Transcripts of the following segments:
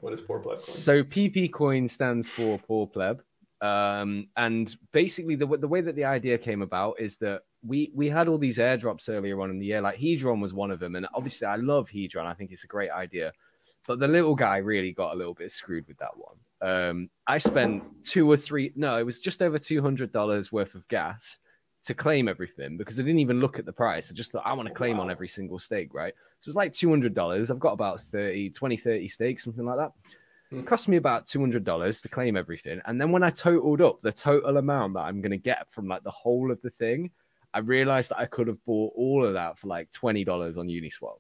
What is PoorPleb coin? So PP coin stands for PoorPleb. And basically the way that the idea came about is that we had all these airdrops earlier on in the year, like Hedron was one of them. And obviously I love Hedron. I think it's a great idea, but the little guy really got a little bit screwed with that one. I spent it was just over $200 worth of gas to claim everything because I didn't even look at the price. I just thought I want to claim on every single stake, right? So it was like $200. I've got about 30 stakes, something like that. It cost me about $200 to claim everything. And then when I totaled up the total amount that I'm going to get from like the whole of the thing, I realized that I could have bought all of that for like $20 on Uniswap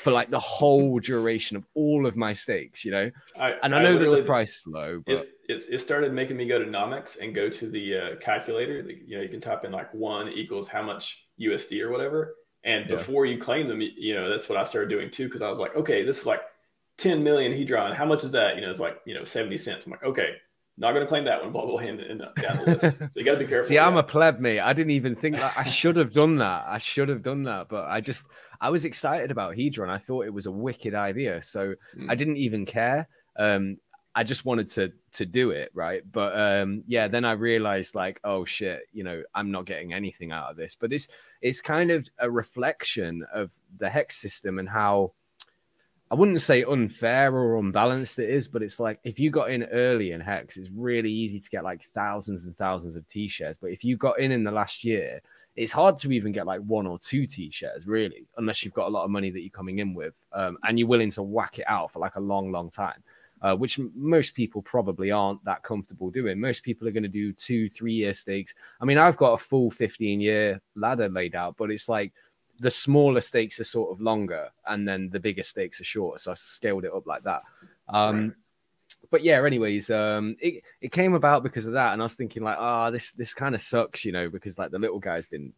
for like the whole duration of all of my stakes, you know? I know that the price is low, but it started making me go to Nomics and go to the calculator. You know, you can type in like 1 equals how much USD or whatever. And before you claim them, you know, that's what I started doing too. Cause I was like, okay, this is like 10 million Hedron. How much is that? You know, it's like, 70 cents. I'm like, okay, not going to claim that one, blah, blah, blah, down the list. So you got to be careful. See, I'm a pleb, mate. I didn't even think that I should have done that. But I was excited about Hedron. I thought it was a wicked idea. So I didn't even care. I just wanted to do it, right? But then I realized like, oh shit, I'm not getting anything out of this. But it's kind of a reflection of the Hex system and how, I wouldn't say unfair or unbalanced it is, but it's like if you got in early in Hex, it's really easy to get like thousands and thousands of T-shares. But if you got in the last year, it's hard to even get like 1 or 2 T-shares, really, unless you've got a lot of money that you're coming in with and you're willing to whack it out for like a long, long time, which most people probably aren't that comfortable doing. Most people are going to do 2-3 year stakes. I mean, I've got a full 15-year ladder laid out, but it's like, the smaller stakes are sort of longer and then the bigger stakes are shorter. So I scaled it up like that. Right. But yeah, anyways, it came about because of that. And I was thinking like, this kind of sucks, because like the little guy's been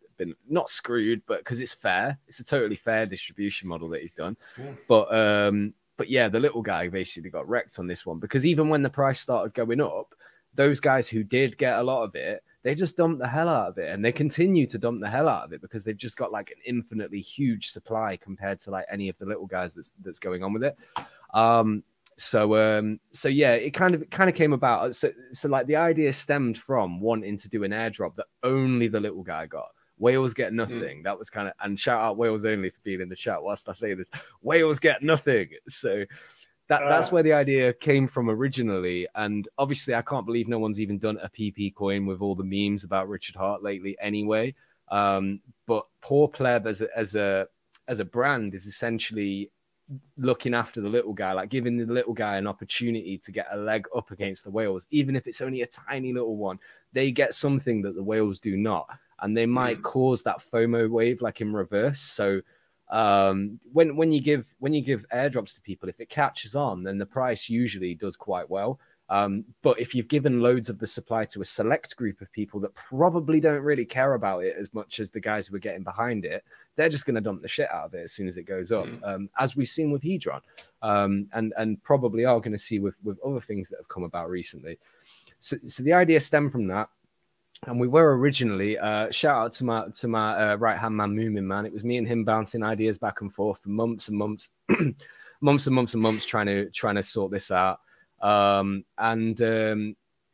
not screwed, but because it's fair. It's a totally fair distribution model that he's done. Yeah. But yeah, the little guy basically got wrecked on this one because even when the price started going up, those guys who did get a lot of it, they just dumped the hell out of it, and they continue to dump the hell out of it because they've just got like an infinitely huge supply compared to like any of the little guys that's going on with it. So yeah, it kind of came about. So like the idea stemmed from wanting to do an airdrop that only the little guy got. Whales get nothing. That was kind of, and shout out Whales Only for being in the chat whilst I say this. Whales get nothing. So that's where the idea came from originally. And obviously I can't believe no one's even done a PP coin with all the memes about Richard Heart lately anyway. But PoorPleb as a brand is essentially looking after the little guy, like giving the little guy an opportunity to get a leg up against the whales. Even if it's only a tiny little one, they get something that the whales do not. And they might cause that FOMO wave like in reverse. So when you give airdrops to people, if it catches on, then the price usually does quite well. But if you've given loads of the supply to a select group of people that probably don't really care about it as much as the guys who are getting behind it, they're just going to dump the shit out of it as soon as it goes up, as we've seen with Hedron, and probably are going to see with other things that have come about recently. So the idea stemmed from that. And we were originally, shout out to my right-hand man, Moomin Man. It was me and him bouncing ideas back and forth for months and months, trying to sort this out.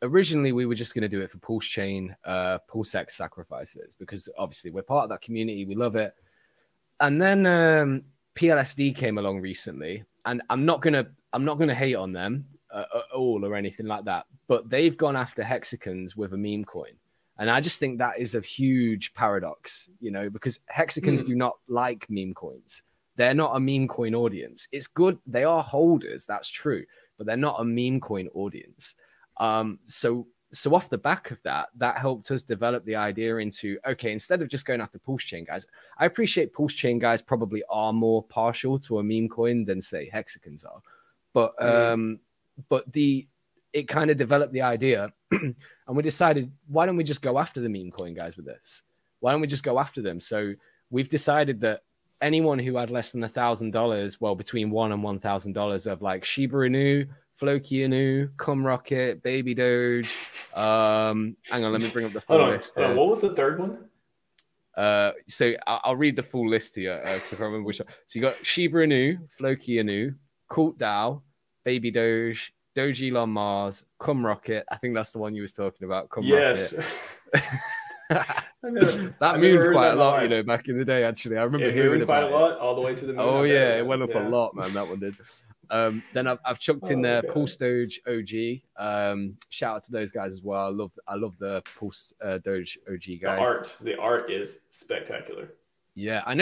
Originally we were just going to do it for PulseChain, PulseX sacrifices, because obviously we're part of that community. We love it. And then PLSD came along recently, and I'm not gonna hate on them at all or anything like that, but they've gone after hexagons with a meme coin. And I just think that is a huge paradox, because hexagons do not like meme coins. They're not a meme coin audience. It's good. They are holders. That's true. But they're not a meme coin audience. So off the back of that helped us develop the idea into, okay, instead of just going after PulseChain guys, I appreciate PulseChain guys probably are more partial to a meme coin than say hexagons are. But it kind of developed the idea and we decided, why don't we just go after the meme coin guys with this? Why don't we just go after them? So we've decided that anyone who had less than $1,000, well, between $1,000 and $1,000 of like Shiba Inu, Floki Inu, Cum Rocket, Baby Doge. Hang on, let me bring up the full list. What was the third one? So I'll read the full list here to remember which one. So you got Shiba Inu, Floki Inu, Cult DAO, Baby Doge, Doge Elon Mars, Come Rocket. I think that's the one you was talking about. Come Yes. Rocket. That moved quite a lot, you know, back in the day. Actually, I remember hearing about it quite a lot all the way to the moon. Oh yeah, it went up a lot, man. That one did. Then I've chucked in there Pulse Doge OG. Shout out to those guys as well. I love the Pulse Doge OG guys. The art is spectacular. Yeah, I know.